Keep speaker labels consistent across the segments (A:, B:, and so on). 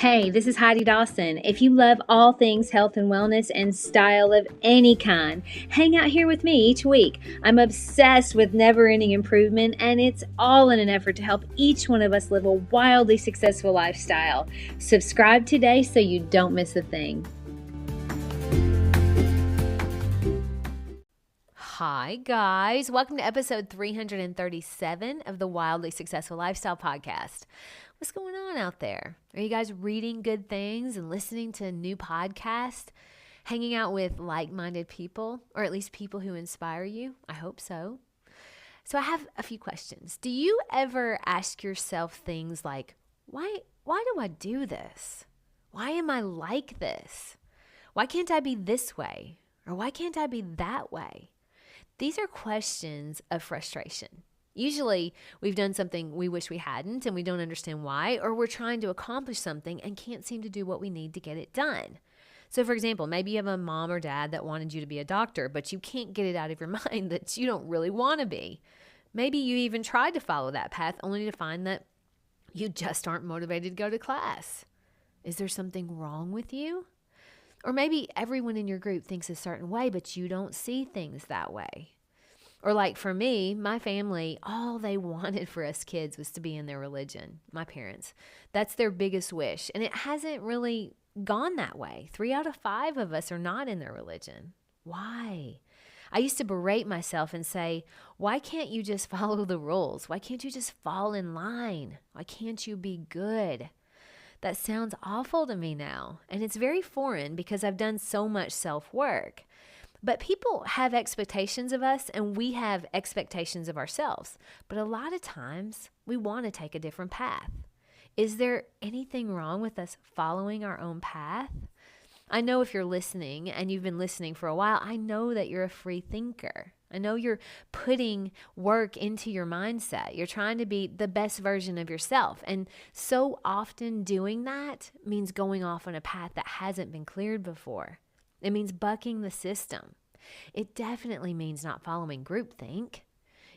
A: Hey, this is Heidi Dawson. If you love all things health and wellness and style of any kind, hang out here with me each week. I'm obsessed with never-ending improvement, and it's all in an effort to help each one of us live a wildly successful lifestyle. Subscribe today so you don't miss a thing.
B: Hi, guys. Welcome to episode 337 of the Wildly Successful Lifestyle Podcast. What's going on out there? Are you guys reading good things and listening to new podcasts, hanging out with like-minded people, or at least people who inspire you? I hope so. So I have a few questions. Do you ever ask yourself things like, why do I do this? Why am I like this? Why can't I be this way? Or why can't I be that way? These are questions of frustration. Usually, we've done something we wish we hadn't and we don't understand why, or we're trying to accomplish something and can't seem to do what we need to get it done. So, for example, maybe you have a mom or dad that wanted you to be a doctor, but you can't get it out of your mind that you don't really want to be. Maybe you even tried to follow that path only to find that you just aren't motivated to go to class. Is there something wrong with you? Or maybe everyone in your group thinks a certain way, but you don't see things that way. Or like for me, my family, all they wanted for us kids was to be in their religion, my parents. That's their biggest wish. And it hasn't really gone that way. 3 out of 5 of us are not in their religion. Why? I used to berate myself and say, why can't you just follow the rules? Why can't you just fall in line? Why can't you be good? That sounds awful to me now. And it's very foreign because I've done so much self-work. But people have expectations of us and we have expectations of ourselves. But a lot of times we want to take a different path. Is there anything wrong with us following our own path? I know if you're listening and you've been listening for a while, I know that you're a free thinker. I know you're putting work into your mindset. You're trying to be the best version of yourself. And so often doing that means going off on a path that hasn't been cleared before. It means bucking the system. It definitely means not following groupthink.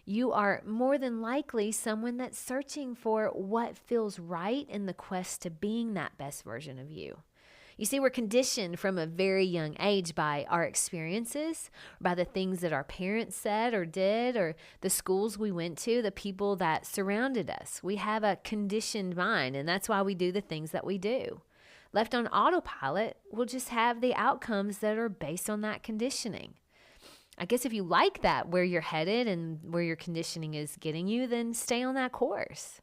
B: You are more than likely someone that's searching for what feels right in the quest to being that best version of you. You see, we're conditioned from a very young age by our experiences, by the things that our parents said or did, or the schools we went to, the people that surrounded us. We have a conditioned mind, and that's why we do the things that we do. Left on autopilot, we'll just have the outcomes that are based on that conditioning. I guess if you like that, where you're headed and where your conditioning is getting you, then stay on that course.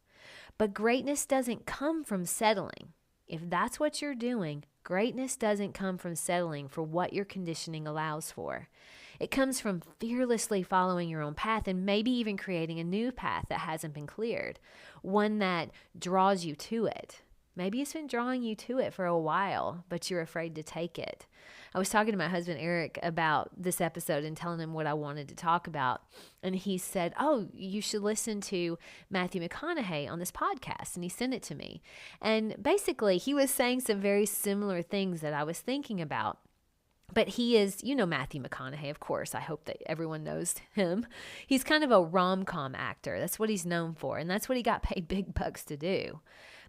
B: But greatness doesn't come from settling. If that's what you're doing, greatness doesn't come from settling for what your conditioning allows for. It comes from fearlessly following your own path and maybe even creating a new path that hasn't been cleared, one that draws you to it. Maybe it's been drawing you to it for a while, but you're afraid to take it. I was talking to my husband, Eric, about this episode and telling him what I wanted to talk about. And he said, oh, you should listen to Matthew McConaughey on this podcast. And he sent it to me. And basically, he was saying some very similar things that I was thinking about. But he is, you know, Matthew McConaughey, of course. I hope that everyone knows him. He's kind of a rom-com actor. That's what he's known for. And that's what he got paid big bucks to do.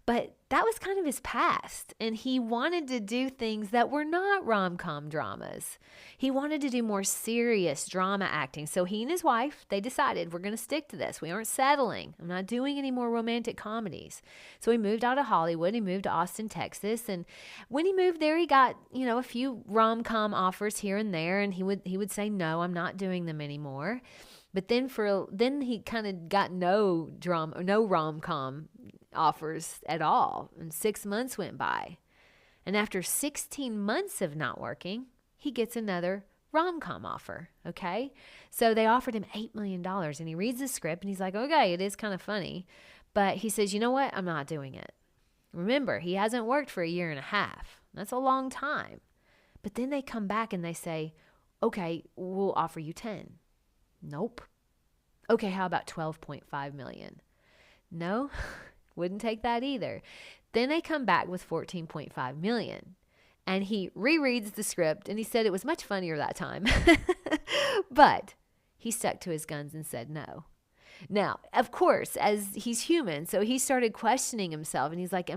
B: But that was kind of his past, and he wanted to do things that were not rom-com dramas. He wanted to do more serious drama acting. So he and his wife, they decided, we're going to stick to this. We aren't settling. I'm not doing any more romantic comedies. So he moved out of Hollywood. He moved to Austin, Texas. And when he moved there, he got, a few rom-com offers here and there, and he would say, no, I'm not doing them anymore. But then he kind of got no rom-com offers at all. And 6 months went by. And after 16 months of not working, he gets another rom-com offer. Okay. So they offered him $8 million and he reads the script and he's like, okay, it is kind of funny. But he says, you know what? I'm not doing it. Remember, he hasn't worked for 1.5 years. That's a long time. But then they come back and they say, okay, we'll offer you 10. Nope. Okay, how about 12.5 million? No, wouldn't take that either. Then they come back with 14.5 million. And he rereads the script and he said it was much funnier that time. But he stuck to his guns and said no. Now, of course, as he's human, so he started questioning himself, and he's like,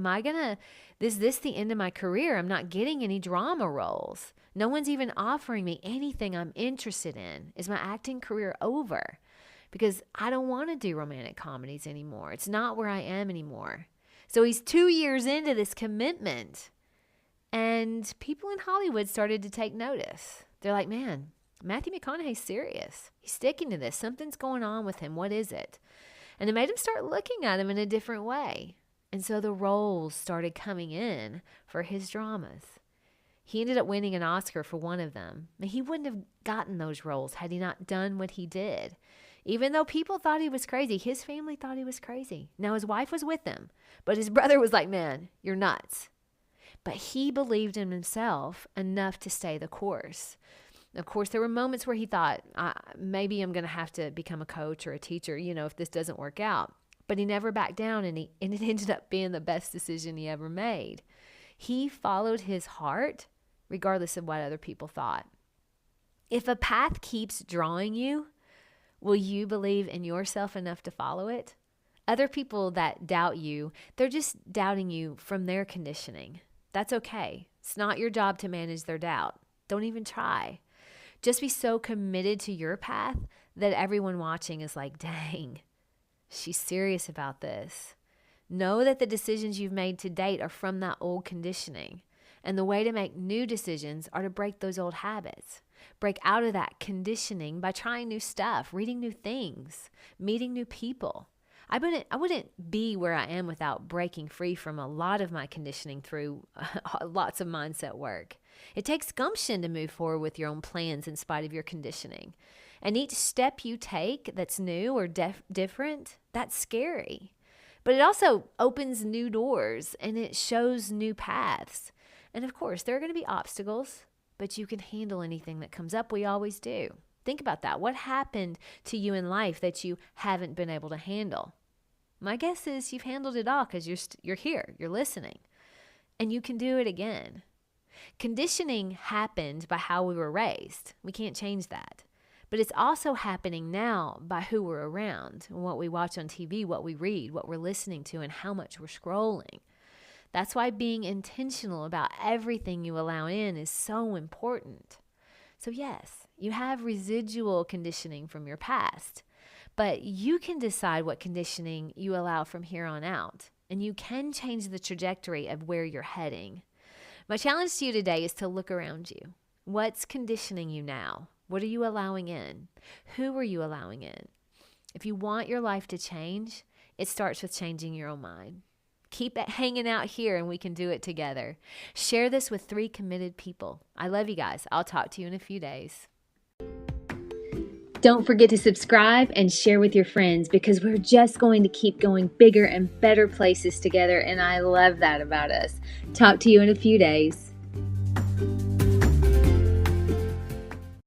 B: is this the end of my career? I'm not getting any drama roles. No one's even offering me anything I'm interested in. Is my acting career over? Because I don't want to do romantic comedies anymore. It's not where I am anymore. So he's 2 years into this commitment, and people in Hollywood started to take notice. They're like, man, Matthew McConaughey's serious. He's sticking to this. Something's going on with him. What is it? And it made him start looking at him in a different way. And so the roles started coming in for his dramas. He ended up winning an Oscar for one of them. And he wouldn't have gotten those roles had he not done what he did. Even though people thought he was crazy, his family thought he was crazy. Now, his wife was with him, but his brother was like, man, you're nuts. But he believed in himself enough to stay the course. Of course, there were moments where he thought, maybe I'm going to have to become a coach or a teacher, if this doesn't work out. But he never backed down, and it ended up being the best decision he ever made. He followed his heart, regardless of what other people thought. If a path keeps drawing you, will you believe in yourself enough to follow it? Other people that doubt you, they're just doubting you from their conditioning. That's okay. It's not your job to manage their doubt. Don't even try. Just be so committed to your path that everyone watching is like, dang, she's serious about this. Know that the decisions you've made to date are from that old conditioning. And the way to make new decisions are to break those old habits. Break out of that conditioning by trying new stuff, reading new things, meeting new people. I wouldn't be where I am without breaking free from a lot of my conditioning through lots of mindset work. It takes gumption to move forward with your own plans in spite of your conditioning. And each step you take that's new or different, that's scary. But it also opens new doors and it shows new paths. And of course, there are going to be obstacles, but you can handle anything that comes up. We always do. Think about that. What happened to you in life that you haven't been able to handle? My guess is you've handled it all because you're here, you're listening, and you can do it again. Conditioning happened by how we were raised. We can't change that. But it's also happening now by who we're around, and what we watch on TV, what we read, what we're listening to, and how much we're scrolling. That's why being intentional about everything you allow in is so important. So yes, you have residual conditioning from your past, but you can decide what conditioning you allow from here on out, and you can change the trajectory of where you're heading. My challenge to you today is to look around you. What's conditioning you now? What are you allowing in? Who are you allowing in? If you want your life to change, it starts with changing your own mind. Keep it hanging out here and we can do it together. Share this with 3 committed people. I love you guys. I'll talk to you in a few days.
A: Don't forget to subscribe and share with your friends because we're just going to keep going bigger and better places together, and I love that about us. Talk to you in a few days.